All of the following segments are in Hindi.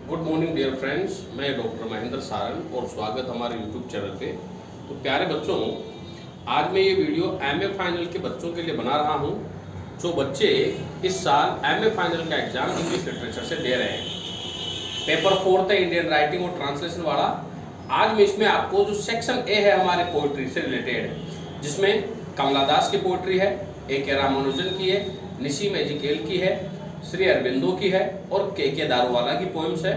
गुड मॉर्निंग डियर फ्रेंड्स, मैं डॉक्टर महेंद्र सारन और स्वागत हमारे यूट्यूब चैनल पे। तो प्यारे बच्चों, आज मैं ये वीडियो एमए फाइनल के बच्चों के लिए बना रहा हूँ जो बच्चे इस साल एमए फाइनल का एग्जाम इंग्लिश लिटरेचर से दे रहे हैं। पेपर 4 है इंडियन राइटिंग और ट्रांसलेशन वाला। आज मैं इसमें आपको जो सेक्शन ए है हमारे पोइट्री से रिलेटेड, जिसमें कमला दास की पोइट्री है, ए.के. रामानुजन की है, निशिम एजिकेल की है, श्री अरबिंदो की है और के दारूवाला की पोएम्स है।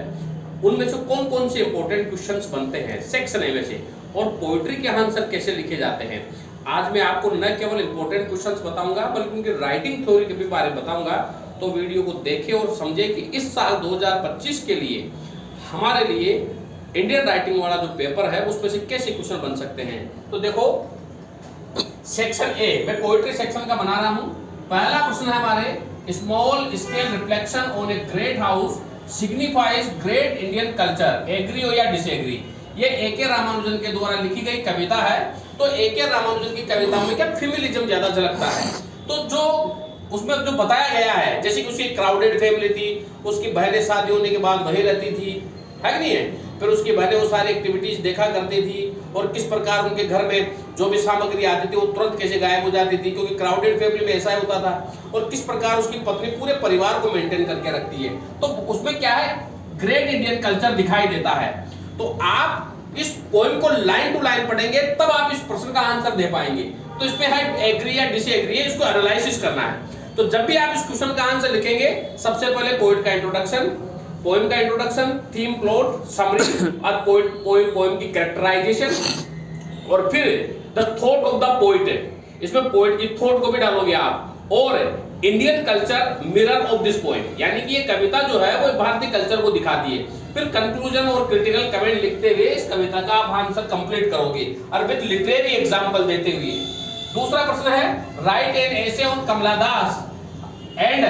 उनमें से कौन कौन से इंपॉर्टेंट क्वेश्चंस बनते हैं सेक्शन ए में से, और पोइट्री के आंसर कैसे लिखे जाते हैं। आज मैं आपको न केवल इंपॉर्टेंट क्वेश्चंस बताऊंगा बल्कि उनकी राइटिंग थ्योरी के भी बारे में बताऊंगा। तो वीडियो को देखें और समझें कि इस साल 2025 के लिए हमारे लिए इंडियन राइटिंग वाला जो पेपर है उसमें से कैसे क्वेश्चन बन सकते हैं। तो देखो, सेक्शन ए मैं पोइट्री सेक्शन का बना रहा हूं। पहला क्वेश्चन है हमारे, small scale reflection on a great house signifies great Indian culture, agree हो या डिसएग्री। ये ए.के. रामानुजन के द्वारा लिखी गई कविता है। तो ए.के. रामानुजन की कविताओं में क्या फीमेलिज्म ज्यादा झलकता है। तो जो उसमें जो बताया गया है, जैसे कि उसकी क्राउडेड फैमिली थी, उसकी बहनें शादी होने के बाद वहीं रहती थी, है कि नहीं है। फिर उसकी बहनें वो सारी एक्टिविटीज देखा करती थी और किस प्रकार उनके घर में जो भी सामग्री आती थी वो तुरंत कैसे गायब हो जाती थी, क्योंकि क्राउडेड फैमिली में ऐसा ही होता था। और किस प्रकार उसकी पत्नी पूरे परिवार को मेंटेन करके रखती है। तो उसमें क्या है, ग्रेट इंडियन कल्चर दिखाई देता है। तो आप इस पोएम को लाइन टू लाइन पढ़ेंगे तब आप इस प्रश्न का आंसर दे पाएंगे। तो इसमें है एग्री या डिसएग्री, इसको एनालिसिस करना है। तो जब भी आप इस क्वेश्चन का आंसर लिखेंगे, सबसे पहले पोएट का इंट्रोडक्शन, पोएम का इंट्रोडक्शन, थीम, प्लॉट, समरी और पोएम की कैरेक्टराइजेशन, और फिर the thought of the poet. इसमें पोएट की थॉट को भी डालोगे आप, और Indian culture mirror of this poem, यानी कि ये कविता जो है वो भारतीय कल्चर को दिखाती है। फिर कंक्लूजन और क्रिटिकल कमेंट लिखते हुए इस कविता का आप आंसर कंप्लीट करोगे और विद लिटरेरी एग्जांपल देते हुए। दूसरा प्रश्न है, write an essay on Kamala Das and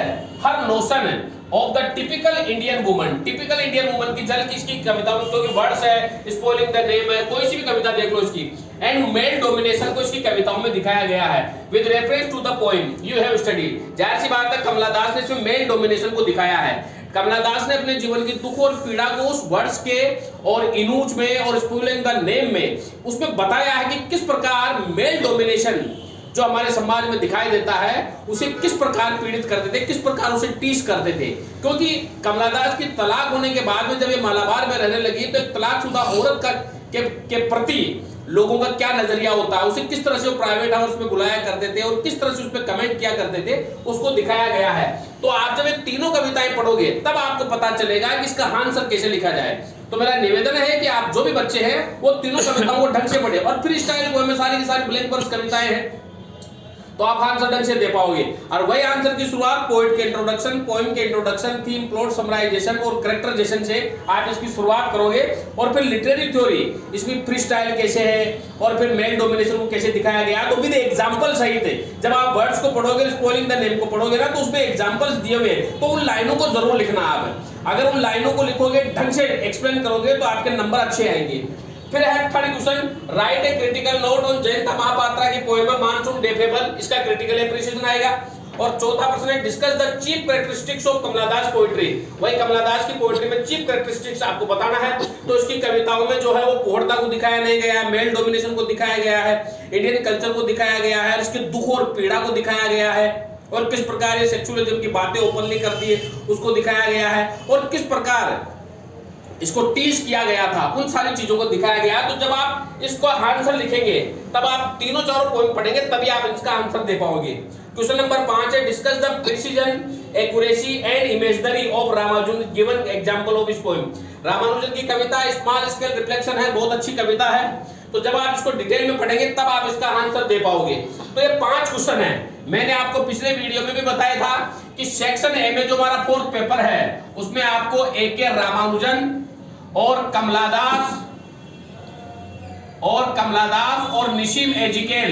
her notion of the typical Indian woman. Typical Indian woman की झलक इसकी कविता में, क्योंकि वर्ड्स है, स्पॉइलिंग द नेम है, कोई सी भी कविता देख लो इसकी। एंड मेल डोमिनेशन को इसकी कविताओं में दिखाया गया है with reference to the poem you have studied. जाहिर सी बात है, कमला दास ने इसमें मेल डोमिनेशन को दिखाया है। कमला दास ने अपने जीवन की दुख और पीड़ा को उस वर्ड्स के और इनूज में और स्पॉइलिंग द नेम में उसमें बताया है कि किस प्रकार मेल डोमिनेशन जो हमारे समाज में दिखाई देता है उसे किस प्रकार पीड़ित करते थे, किस प्रकार उसे टीस करते थे। क्योंकि कमला दास की तलाक होने के बाद में जब ये मालाबार में रहने लगी तो तलाकशुदा औरत के प्रति लोगों का क्या नजरिया होता है, उसे किस तरह से वो प्राइवेट हाउस में बुलाया करते थे और किस तरह से उस पर कमेंट किया करते थे, उसको दिखाया गया है। तो आप जब ये तीनों कविताएं पढ़ोगे तब आपको पता चलेगा कि इसका आंसर कैसे लिखा जाए। तो मेरा निवेदन है कि आप जो भी बच्चे हैं वो तीनों कविताओं को ढंग से पढ़े, और फ्री स्टाइल वो में सारी की सारी ब्लैंक वर्स कविताएं हैं तो आप आंसर ढंग से दे पाओगे। और वही आंसर की शुरुआत पोएट के इंट्रोडक्शन, पोएम के इंट्रोडक्शन, थीम, प्लॉट, समराइजेशन और कैरेक्टराइजेशन से आप इसकी शुरुआत करोगे। और फिर लिटरेरी थ्योरी, इसमें फ्री स्टाइल कैसे है और फिर मेल डोमिनेशन को कैसे दिखाया गया, तो विद एग्जांपल सहित है। जब आप वर्ड्स को पढ़ोगे, स्पॉइलिंग द नेम को पढ़ोगे ना, तो उसमें एग्जांपल्स दिए हुए तो उन लाइनों को जरूर लिखना आप। अगर उन लाइनों को लिखोगे, ढंग से एक्सप्लेन करोगे तो आपके नंबर अच्छे आएंगे। फिर है third question, write a critical note on Jayanta Mahapatra की पोएम मानसून डे फेबल, इसका क्रिटिकल एप्रिसिएशन आएगा। और चौथा प्रश्न है, discuss the chief characteristics of Kamala Das poetry. वही कमला दास की पोएट्री में चीफ कैरेक्टरिस्टिक्स आपको बताना है। तो इसकी कविताओं में जो है वो कोहड़ता को दिखाया नहीं गया है, मेल डोमिनेशन को दिखाया गया है, इंडियन कल्चर को दिखाया गया है, इसके दुख और पीड़ा को दिखाया गया है, और किस प्रकार ये सेक्सुअलिज्म की बातें ओपनली करती है उसको दिखाया गया है, और किस प्रकार इसको टीज किया गया था, उन सारी चीजों को दिखाया गया। तो जब आप इसको आंसर लिखेंगे तब आप तीनों चारों पोएम पढ़ेंगे तभी आप इसका आंसर दे पाओगे। क्वेश्चन नंबर 5 है, discuss the precision, accuracy and imagery of Ramanujan, given example of this poem. Ramanujan की कविता स्मॉल स्केल रिफ्लेक्शन है, बहुत अच्छी कविता है। तो जब आप इसको डिटेल में पढ़ेंगे तब आप इसका आंसर दे पाओगे। तो ये 5 क्वेश्चन है। मैंने आपको पिछले वीडियो में भी बताया था कि सेक्शन ए में जो हमारा 4th पेपर है उसमें आपको ए.के. रामानुजन और कमला दास और निशिम एजिकेल,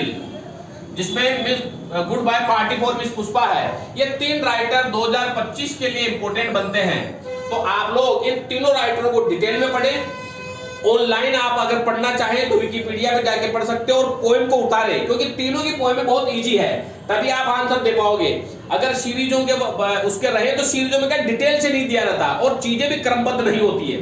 जिसमें Miss goodbye party for Miss Pushpa है, ये 3 राइटर 2025 के लिए इंपॉर्टेंट बनते हैं। तो आप लोग इन तीनों राइटरों को डिटेल में पढ़ें ऑनलाइन आप अगर पढ़ना चाहें तो विकिपीडिया में जाके पढ़ सकते हो और पोएम को उतारे, क्योंकि तीनों की पोएम बहुत इजी है, तभी आप आंसर दे पाओगे। अगर सीरीजों के उसके रहे तो सीरीजों में क्या डिटेल से नहीं दिया रहता और चीजें भी क्रमबद्ध नहीं होती है।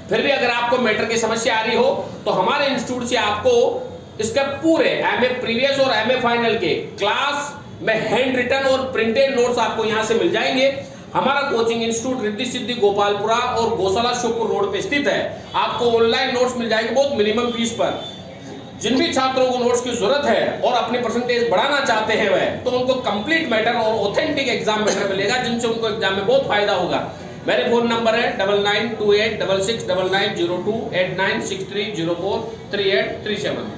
फिर भी अगर आपको मैटर की समस्या आ रही हो तो हमारे इंस्टीट्यूट से आपको इसके पूरे एमए प्रीवियस और एमए फाइनल के क्लास में हैंड रिटन और प्रिंटेड नोट्स आपको यहां से मिल जाएंगे। हमारा कोचिंग इंस्टीट्यूट रिद्धि सिद्धि गोपालपुरा और गौशाला शोपुर रोड पे स्थित है। आपको ऑनलाइन नोट्स मिल जाएंगे बहुत मिनिमम फीस पर। जिन भी छात्रों को नोट्स की जरूरत है और अपनी परसेंटेज बढ़ाना चाहते हैं वह, तो उनको कंप्लीट मैटर और ऑथेंटिक एग्जाम मैटर मिलेगा, जिनसे उनको एग्जाम में बहुत फायदा होगा। मेरे फोन नंबर है 9928669902 8963043837।